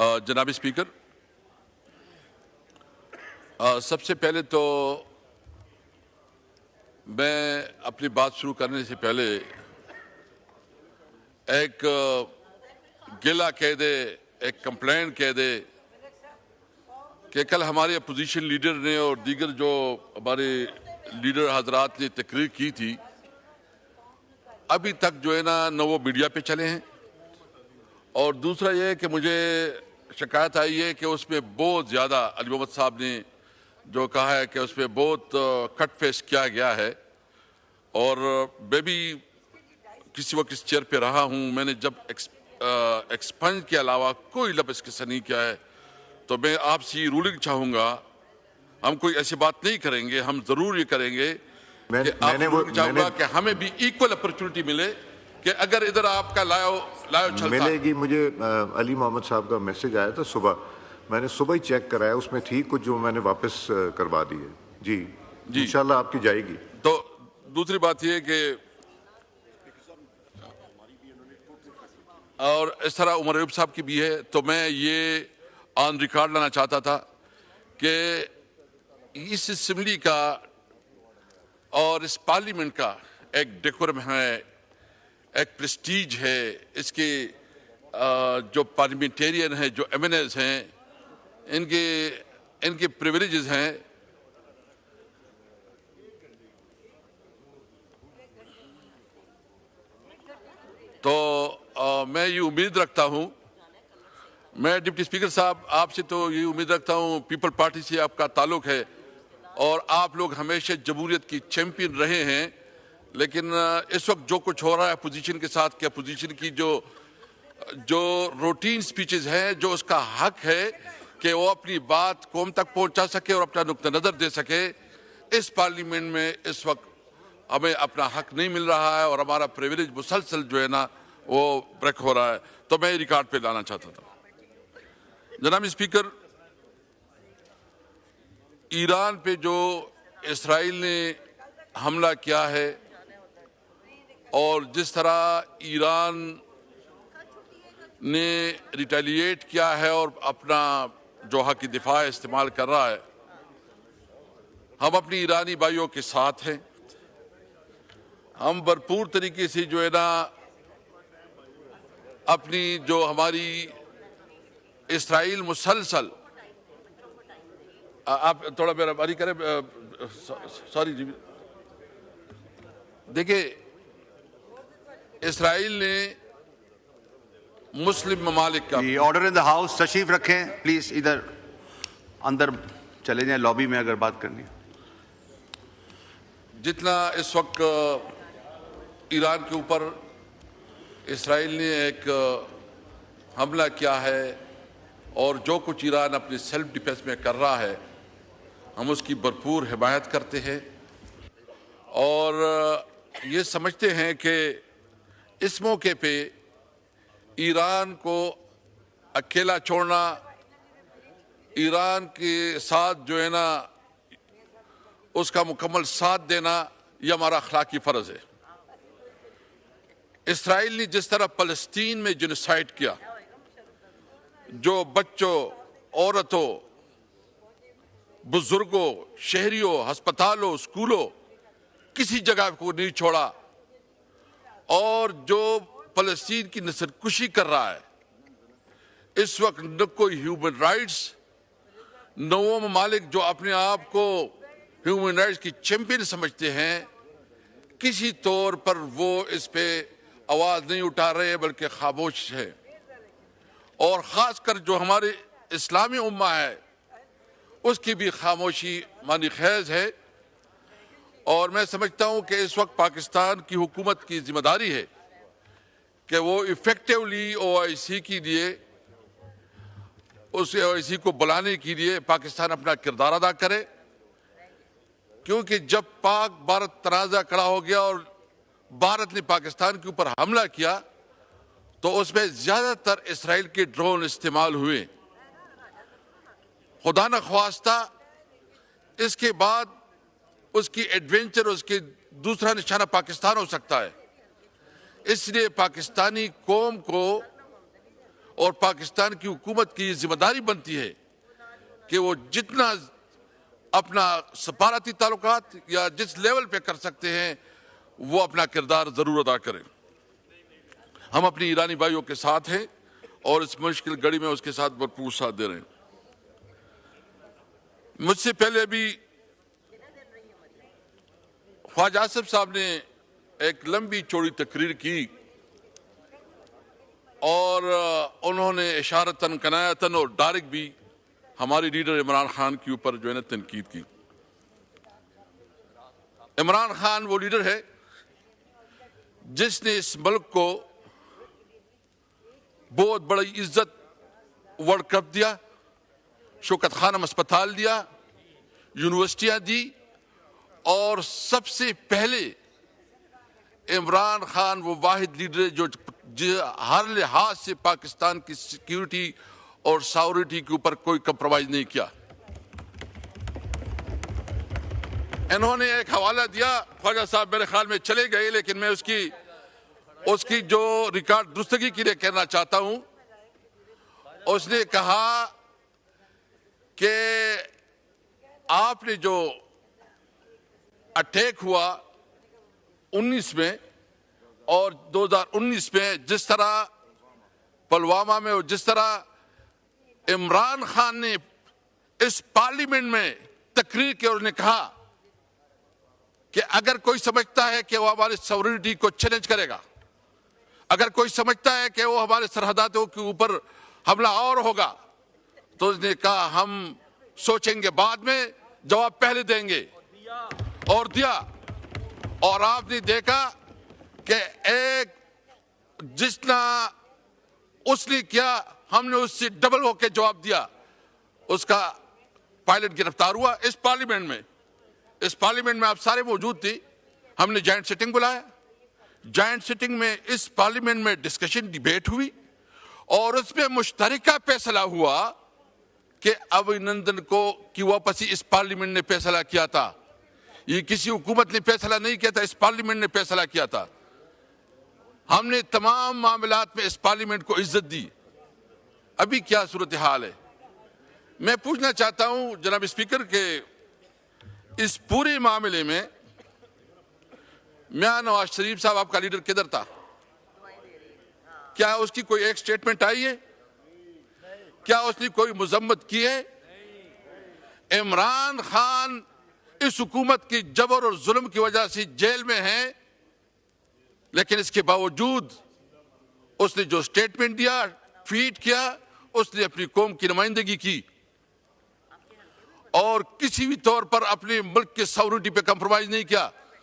जनाब स्पीकर, सबसे पहले तो मैं अपनी बात शुरू करने से पहले एक गिला कह दे, एक कंप्लेंट कह दे कि कल हमारे अपोजिशन लीडर ने और दीगर जो हमारे लीडर हजरात ने तकरीर की थी, अभी तक जो है ना वो मीडिया पे चले हैं। और दूसरा ये है कि मुझे शिकायत आई है कि उसमें बहुत ज़्यादा अली मोहम्मद साहब ने जो कहा है कि उसमें बहुत कट फेस किया गया है। और मैं भी किसी वक्त इस चेयर पे रहा हूँ, मैंने जब एक्सपंज के अलावा कोई लफ्ज़ इसके से नहीं किया है। तो मैं आपसे रूलिंग चाहूँगा, हम कोई ऐसी बात नहीं करेंगे, हम ज़रूर ये करेंगे कि आप चाहूँगा कि हमें भी इक्वल अपॉर्चुनिटी मिले कि अगर इधर आपका लायो चलता मिलेगी। मुझे अली मोहम्मद साहब का मैसेज आया था सुबह, मैंने सुबह ही चेक कराया, उसमें थी कुछ जो मैंने वापस करवा दी है। जी इंशाल्लाह आपकी जाएगी। तो दूसरी बात ये कि और इस तरह उमर अयूब साहब की भी है, तो मैं ये ऑन रिकॉर्ड लाना चाहता था कि इस असेंबली का और इस पार्लियामेंट का एक डेकोरम है, एक प्रेस्टीज है, इसके जो पार्लियामेंटेरियन हैं, जो एमएनएस हैं, इनके प्रिविलेजेस हैं। तो मैं ये उम्मीद रखता हूँ, मैं डिप्टी स्पीकर साहब आपसे तो ये उम्मीद रखता हूँ, पीपल पार्टी से आपका ताल्लुक है और आप लोग हमेशा जमहूरियत की चैंपियन रहे हैं। लेकिन इस वक्त जो कुछ हो रहा है अपोजिशन के साथ, कि अपोजिशन की जो रूटीन स्पीचेस हैं, जो उसका हक है कि वो अपनी बात कौम तक पहुंचा सके और अपना नुक्ता नज़र दे सके, इस पार्लियामेंट में इस वक्त हमें अपना हक नहीं मिल रहा है और हमारा प्रिविलेज मुसलसल जो है ना वो ब्रेक हो रहा है। तो मैं रिकॉर्ड पे लाना चाहता था। जनाब स्पीकर, ईरान पे जो इसराइल ने हमला किया है और जिस तरह ईरान ने रिटेलिएट किया है और अपना जो हक दिफा इस्तेमाल कर रहा है, हम अपनी ईरानी भाइयों के साथ हैं। हम भरपूर तरीके से जो है ना अपनी जो हमारी इसराइल मुसलसल, आप थोड़ा मेरा बारी करें, सॉरी जी। देखिए, इसराइल ने मुस्लिम ममालिक का ऑर्डर इन द हाउस, तशरीफ रखें प्लीज, इधर अंदर चले जाएं, लॉबी में अगर बात करनी है। जितना इस वक्त ईरान के ऊपर इसराइल ने एक हमला किया है और जो कुछ ईरान अपने सेल्फ डिफेंस में कर रहा है, हम उसकी भरपूर हिमायत करते हैं और ये समझते हैं कि इस मौके पे ईरान को अकेला छोड़ना, ईरान के साथ जो है ना उसका मुकम्मल साथ देना, यह हमारा अखलाकी फ़र्ज़ है। इसराइल ने जिस तरह फ़लस्तीन में जेनोसाइड किया, जो बच्चों, औरतों, बुजुर्गों, शहरियों, अस्पतालों, स्कूलों, किसी जगह को नहीं छोड़ा, और जो फ़लस्तीन की नस्लकुशी कर रहा है, इस वक्त न कोई ह्यूमन राइट्स, न वो ममालिक जो अपने आप को ह्यूमन राइट्स की चैंपियन समझते हैं, किसी तौर पर वो इस पे आवाज़ नहीं उठा रहे बल्कि खामोश है। और ख़ासकर जो हमारे इस्लामी उम्मा है उसकी भी खामोशी मानी खैज़ है। और मैं समझता हूँ कि इस वक्त पाकिस्तान की हुकूमत की जिम्मेदारी है कि वो इफ़ेक्टिवली OIC के लिए, उस OIC को बुलाने के लिए पाकिस्तान अपना किरदार अदा करे, क्योंकि जब पाक भारत तनाज़ा खड़ा हो गया और भारत ने पाकिस्तान के ऊपर हमला किया तो उसमें ज़्यादातर इसराइल के ड्रोन इस्तेमाल हुए। खुदा न ख्वास्ता इसके बाद उसकी एडवेंचर, उसके दूसरा निशाना पाकिस्तान हो सकता है। इसलिए पाकिस्तानी कौम को اور پاکستان کی حکومت کی یہ ذمہ داری بنتی ہے کہ وہ جتنا اپنا سفارتی تعلقات یا جس لیول پہ کر سکتے ہیں وہ اپنا کردار ضرور ادا کریں. ہم اپنی ایرانی بھائیوں کے ساتھ ہیں اور اس مشکل گھڑی میں اس کے ساتھ بھرپور ساتھ دے رہے ہیں. مجھ سے پہلے بھی خواجہ آصف صاحب نے ایک لمبی چوڑی تقریر کی اور انہوں نے اشارتاً کنایتاً اور ڈائریکٹ بھی ہماری لیڈر عمران خان کے اوپر جو ہے نا تنقید کی. عمران خان وہ لیڈر ہے جس نے اس ملک کو بہت بڑی عزت ورلڈ کپ دیا, شوکت خانم اسپتال دیا, یونیورسٹیاں دی, اور سب سے پہلے عمران خان وہ واحد لیڈر جو ہر لحاظ سے پاکستان کی سیکیورٹی اور ساورنٹی کے اوپر کوئی کمپرومائز نہیں کیا. انہوں نے ایک حوالہ دیا, خواجہ صاحب میرے خیال میں چلے گئے, لیکن میں اس کی جو ریکارڈ درستگی کے لیے کہنا چاہتا ہوں. اس نے کہا کہ آپ نے جو اٹیک ہوا 19 میں اور 2019 میں, جس طرح پلوامہ میں, اور جس طرح عمران خان نے اس پارلیمنٹ میں تقریر کی اور انہوں نے کہا کہ اگر کوئی سمجھتا ہے کہ وہ ہماری ساورنٹی کو چیلنج کرے گا, اگر کوئی سمجھتا ہے کہ وہ ہمارے سرحداتوں کے اوپر حملہ اور ہوگا, تو اس نے کہا ہم سوچیں گے, بعد میں جواب پہلے دیں گے, اور دیا. اور آپ نے دیکھا کہ ایک جتنا اس نے کیا ہم نے اس سے ڈبل ہو کے جواب دیا. اس کا پائلٹ گرفتار ہوا اس پارلیمنٹ میں. اس پارلیمنٹ میں آپ سارے موجود تھے. ہم نے جوائنٹ سیٹنگ بلایا, جوائنٹ سیٹنگ میں اس پارلیمنٹ میں ڈسکشن ڈیبیٹ ہوئی, اور اس میں مشترکہ فیصلہ ہوا کہ ابھینندن کو کی واپسی اس پارلیمنٹ نے فیصلہ کیا تھا. یہ کسی حکومت نے فیصلہ نہیں کیا تھا, اس پارلیمنٹ نے فیصلہ کیا تھا. ہم نے تمام معاملات میں اس پارلیمنٹ کو عزت دی. ابھی کیا صورتحال ہے؟ میں پوچھنا چاہتا ہوں جناب اسپیکر کہ اس پورے معاملے میں میاں نواز شریف صاحب آپ کا لیڈر کدھر تھا؟ کیا اس کی کوئی ایک سٹیٹمنٹ آئی ہے؟ کیا اس نے کوئی مذمت کی ہے؟ عمران خان اس حکومت کی جبر اور ظلم کی وجہ سے جیل میں ہیں, لیکن اس کے باوجود اس نے جو سٹیٹمنٹ دیا, ٹویٹ کیا, اس نے اپنی قوم کی نمائندگی کی اور کسی بھی طور پر اپنے ملک کے ساورنٹی پہ کمپرومائز نہیں کیا.